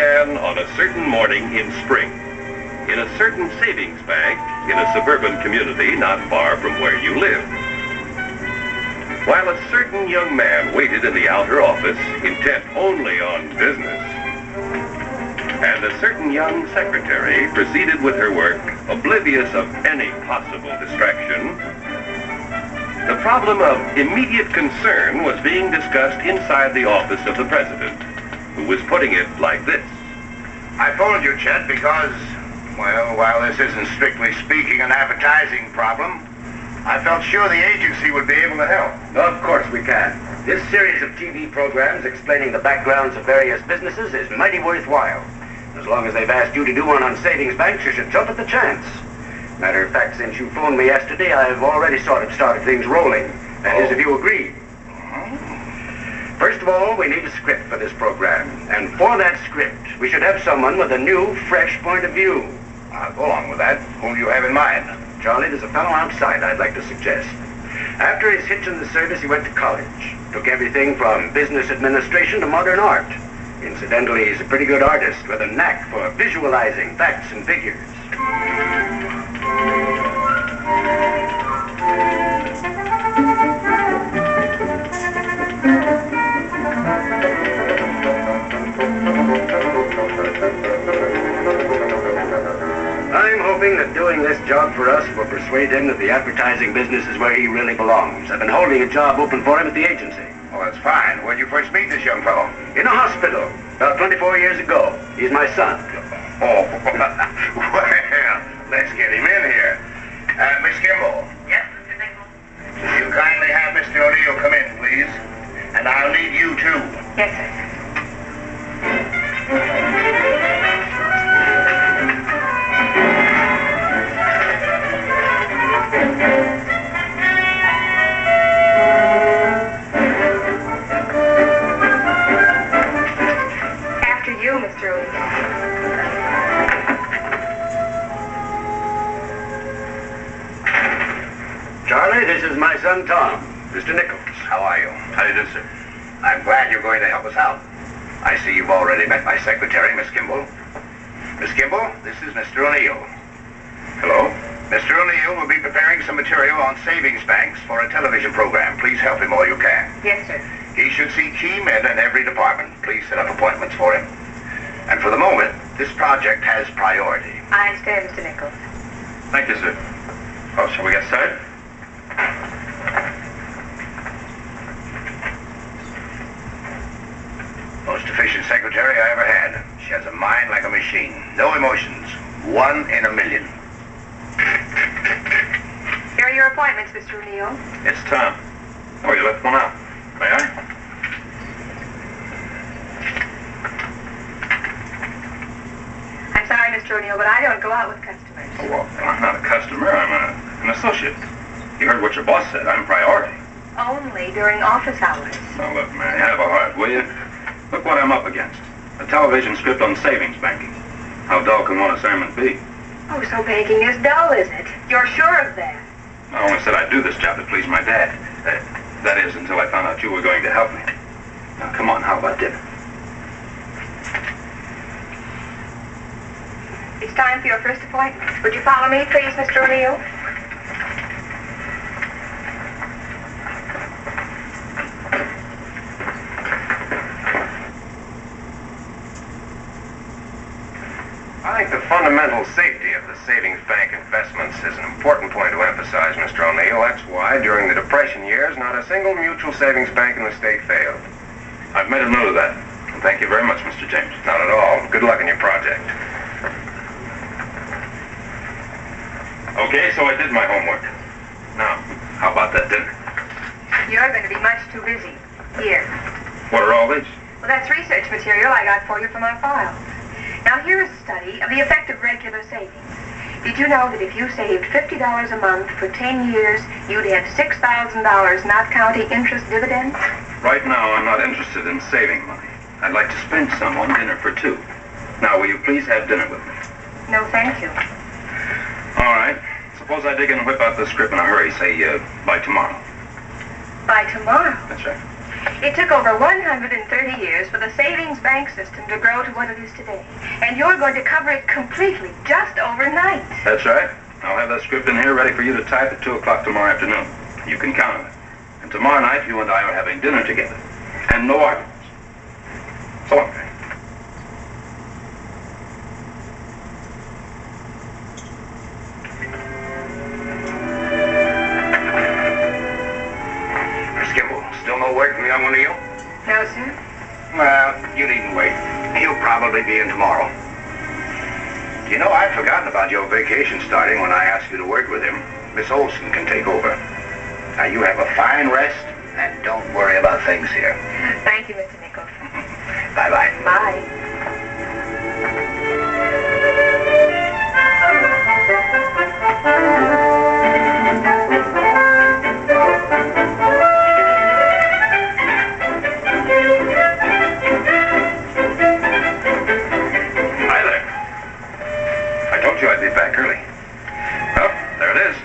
began on a certain morning in spring, in a certain savings bank in a suburban community not far from where you live. While a certain young man waited in the outer office, intent only on business, and a certain young secretary proceeded with her work, oblivious of any possible distraction, the problem of immediate concern was being discussed inside the office of the president, who was putting it like this. I phoned you, Chet, because, well, while this isn't strictly speaking an advertising problem, I felt sure the agency would be able to help. Of course we can. This series of TV programs explaining the backgrounds of various businesses is mighty worthwhile. As long as they've asked you to do one on savings banks, you should jump at the chance. Matter of fact, since you phoned me yesterday, I've already sort of started things rolling. That is, if you agree. First of all, we need a script for this program. And for that script, we should have someone with a new, fresh point of view. I'll go along with that. Whom do you have in mind? Charlie, there's a fellow outside I'd like to suggest. After his hitch in the service, he went to college. Took everything from business administration to modern art. Incidentally, he's a pretty good artist with a knack for visualizing facts and figures. I'm hoping that doing this job for us will persuade him that the advertising business is where he really belongs. I've been holding a job open for him at the agency. Oh, that's fine. Where'd you first meet this young fellow? In a hospital, about 24 years ago. He's my son. Oh, well, let's get him in here. Miss Kimball. Yes, Mr. Nichols. Will you kindly have Mr. O'Neill come in, please? And I'll need you, too. Yes, sir. After you, Mr. O'Neill. Charlie, this is my son, Tom. Mr. Nichols. How are you? How do you do, sir? I'm glad you're going to help us out. I see you've already met my secretary, Miss Kimball. Miss Kimball, this is Mr. O'Neill. Hello? Mr. O'Neill will be preparing some material on savings banks for a television program. Please help him all you can. Yes, sir. He should see key men in every department. Please set up appointments for him. And for the moment, this project has priority. I understand, Mr. Nichols. Thank you, sir. Oh, shall we get started? Most efficient secretary I ever had. She has a mind like a machine. No emotions. 1 in a million. Here are your appointments, Mr. O'Neill. It's Tom. Oh, you left one out. May I? I'm sorry, Mr. O'Neill, but I don't go out with customers. Oh, well, I'm not a customer. I'm an associate. You heard what your boss said. I'm priority. Only during office hours. Now, look, man, have a heart, will you? Look what I'm up against. A television script on savings banking. How dull can one assignment be? Oh, so banking is dull, is it? You're sure of that? I only said I'd do this job to please my dad. That is, until I found out you were going to help me. Now, come on, how about dinner? It's time for your first appointment. Would you follow me, please, Mr. O'Neill? I think the fundamental safety of the savings bank investments is an important point to emphasize, Mr. O'Neill. That's why, during the Depression years, not a single mutual savings bank in the state failed. I've made a note of that. And thank you very much, Mr. James. Not at all. Good luck in your project. Okay, so I did my homework. Now, how about that dinner? You're going to be much too busy. Here. What are all these? Well, that's research material I got for you from my files. Now, here is a study of the effect of regular savings. Did you know that if you saved $50 a month for 10 years, you'd have $6,000 not counting interest dividends? Right now, I'm not interested in saving money. I'd like to spend some on dinner for two. Now, will you please have dinner with me? No, thank you. All right. Suppose I dig in and whip out the script in a hurry, say, by tomorrow. By tomorrow? That's right. It took over 130 years for the savings bank system to grow to what it is today. And you're going to cover it completely, just overnight. That's right. I'll have that script in here ready for you to type at 2 o'clock tomorrow afternoon. You can count on it. And tomorrow night, you and I are having dinner together. And no arguments. So long, Frank. Miss Kimball, still no word from the young one to you? No, sir. Well, you needn't wait. He'll probably be in tomorrow. You know, I'd forgotten about your vacation starting when I asked you to work with him. Miss Olson can take over. Now, you have a fine rest, and don't worry about things here. Thank you, Mr. Nichols. Bye-bye. Bye. Hi there. I told you I'd be back early. Well, there it is.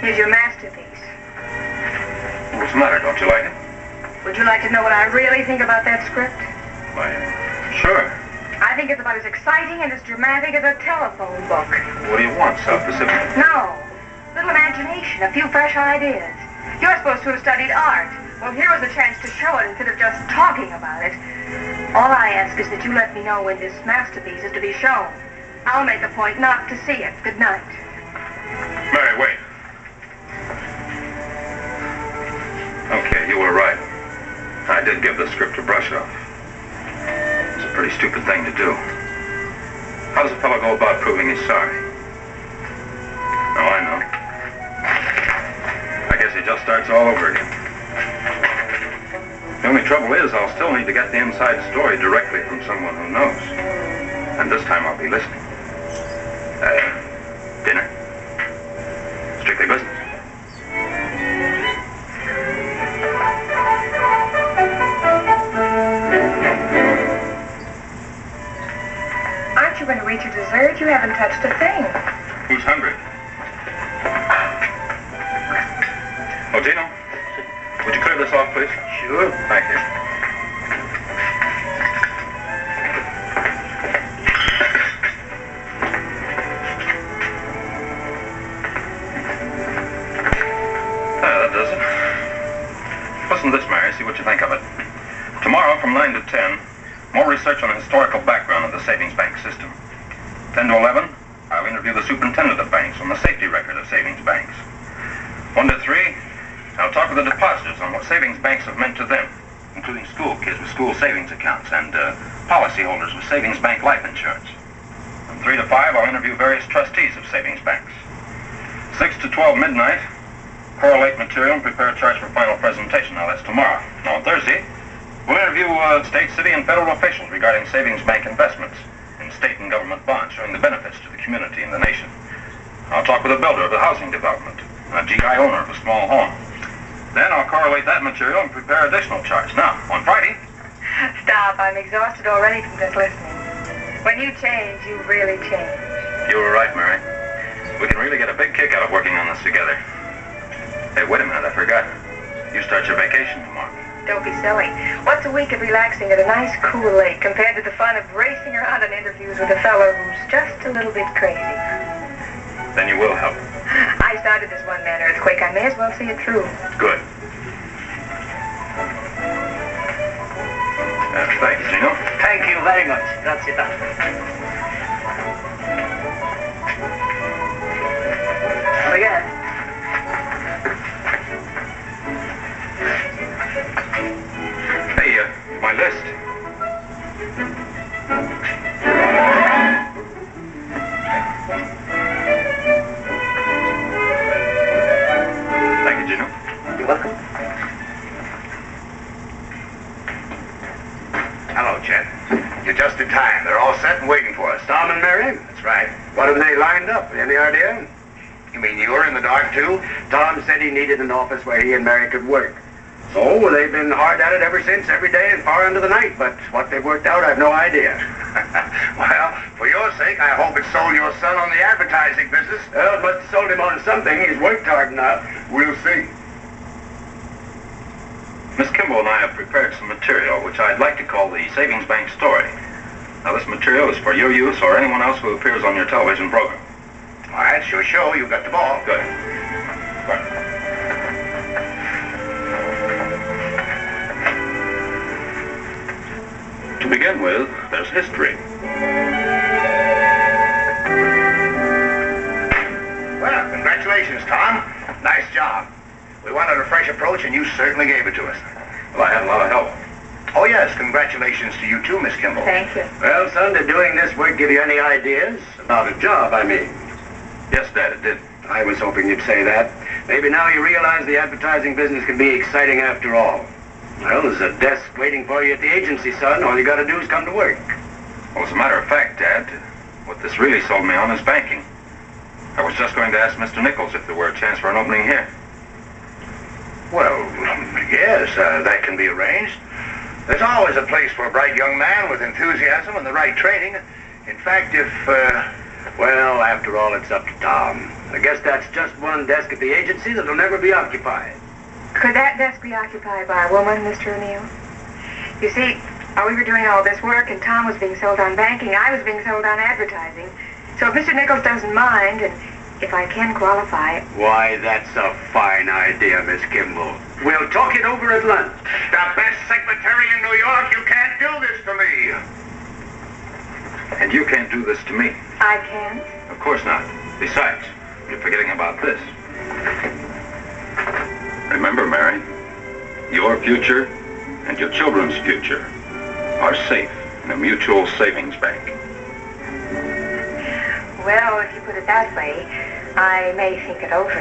Here's your masterpiece. What's the matter? Don't you like it? Would you like to know what I really think about that script? Why, sure. I think it's about as exciting and as dramatic as a telephone book. What do you want, South Pacific? No. Little imagination, a few fresh ideas. You're supposed to have studied art. Well, here was a chance to show it instead of just talking about it. All I ask is that you let me know when this masterpiece is to be shown. I'll make a point not to see it. Good night. Mary, wait. Okay, you were right. I did give the script a brush off. It's a pretty stupid thing to do. How does a fellow go about proving he's sorry? Oh, I know. I guess he just starts all over again. The only trouble is I'll still need to get the inside story directly from someone who knows. And this time I'll be listening. Dinner? Strictly business. Aren't you going to reach your dessert? You haven't touched a thing. Who's hungry? Oh, Gino, would you clear this off, please? Sure. Thank you. That does it. Listen to this, Mary. See what you think of it. Tomorrow, from 9 to 10, more research on the historical background of the savings bank system. 10 to 11, I'll interview the superintendent of banks on the safety record of savings banks. 1 to 3, I'll talk with the depositors on what savings banks have meant to them, including school kids with school savings accounts and policyholders with savings bank life insurance. From 3 to 5, I'll interview various trustees of savings banks. 6 to 12 midnight, correlate material and prepare a charge for final presentation. Now, that's tomorrow. Now, on Thursday, we'll interview state, city, and federal officials regarding savings bank investments in state and government bonds, showing the benefits to the community and the nation. I'll talk with a builder of a housing development, a GI owner of a small home. Then I'll correlate that material and prepare additional charts. Now, on Friday... Stop. I'm exhausted already from just listening. When you change, you really change. You were right, Mary. We can really get a big kick out of working on this together. Hey, wait a minute, I forgot. You start your vacation tomorrow. Don't be silly. What's a week of relaxing at a nice, cool lake compared to the fun of racing around in interviews with a fellow who's just a little bit crazy? Then you will help. I started this one-man earthquake. I may as well see it through. Good. Thank you, Gino. Thank you very much. Grazie tanto. Again. Hey, my list. Thank you, Gino. You're welcome. Hello, Chet. You're just in time. They're all set and waiting for us. Tom and Mary? That's right. What have they lined up? Any idea? You mean you're in the dark, too? Tom said he needed an office where he and Mary could work. So they've been hard at it ever since, every day and far into the night. But what they've worked out, I've no idea. Well, for your sake, I hope it sold your son on the advertising business. Well, but sold him on something. He's worked hard enough. We'll see. Miss Kimball and I have prepared some material which I'd like to call the Savings Bank story. Now, this material is for your use or anyone else who appears on your television program. All right, sure show. You got the ball. Good. Good. To begin with, there's history. Well, congratulations, Tom. Nice job. We wanted a fresh approach, and you certainly gave it to us. Well, I had a lot of help. Oh, yes, congratulations to you, too, Miss Kimball. Thank you. Well, son, did doing this work give you any ideas? About a job, I mean. Yes, Dad, it did. I was hoping you'd say that. Maybe now you realize the advertising business can be exciting after all. Well, there's a desk waiting for you at the agency, son. All you gotta do is come to work. Well, as a matter of fact, Dad, what this really sold me on is banking. I was just going to ask Mr. Nichols if there were a chance for an opening here. Well, yes, that can be arranged. There's always a place for a bright young man with enthusiasm and the right training. In fact, if, Well, after all, it's up to Tom. I guess that's just one desk at the agency that'll never be occupied. Could that desk be occupied by a woman, Mr. O'Neill? You see, while we were doing all this work and Tom was being sold on banking, I was being sold on advertising. So if Mr. Nichols doesn't mind, and if I can qualify... Why, that's a fine idea, Miss Kimball. We'll talk it over at lunch. the best secretary in New York, you can't do this to me. And you can't do this to me. I can? Of course not. Besides, you're forgetting about this. Remember, Mary, your future and your children's future are safe in a mutual savings bank. Well, if you put it that way, I may think it over.